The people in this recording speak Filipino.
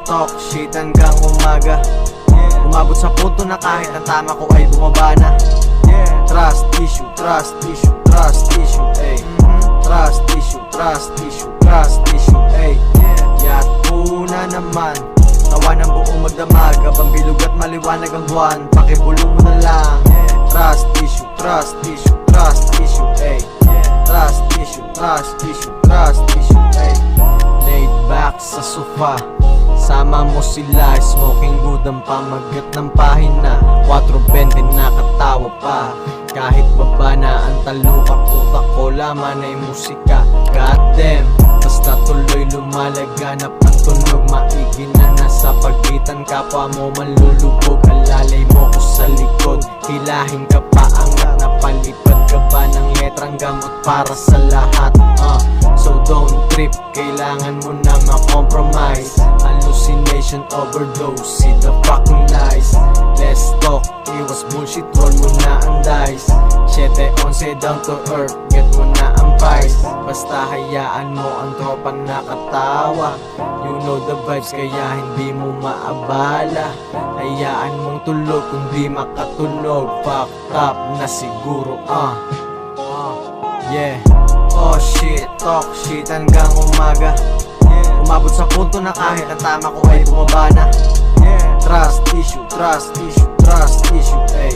talk shit hanggang umaga. Umabot sa punto na kahit ang tama ko ay bumaba na. Trust issue, trust issue, trust issue, ay trust issue, trust issue, trust issue, ay yat na naman. Tawa ng buong magdamag, habang bilog at maliwanag ang buwan. Pakibulong mo na lang. Trust issue, trust issue, trust issue, ay trust issue, trust issue, trust issue, ay laid back sa sofa, sama mo sila, smoking good ang pamagat ng pahina. 4.20 nakatawa pa, kahit baba na ang talukap. Utak ko laman ay musika, goddamn. Basta tuloy lumalaganap ang tunog, maigi na nasa pagitan. Kapwa mo malulubog, alalay mo ko sa likod. Hilahin ka pa, angat na palipad ka ba ng letrang gamot para sa lahat. So don't trip, kailangan mo na ma-compromise. Hallucination overdose, see the fucking lies. Let's talk, iwas bullshit, roll mo na ang dice. 7-11 down to earth, get mo na ang vice. Basta hayaan mo ang tropang nakatawa. You know the vibes, kaya hindi mo maabala. Hayaan mong tulog kung di makatulog. Fucked up na siguro, yeah. Oh shit, talk shit hanggang umaga. Umabot sa punto na kahit ang tama ko ay bumaba na. Trust issue, trust issue, trust issue, ay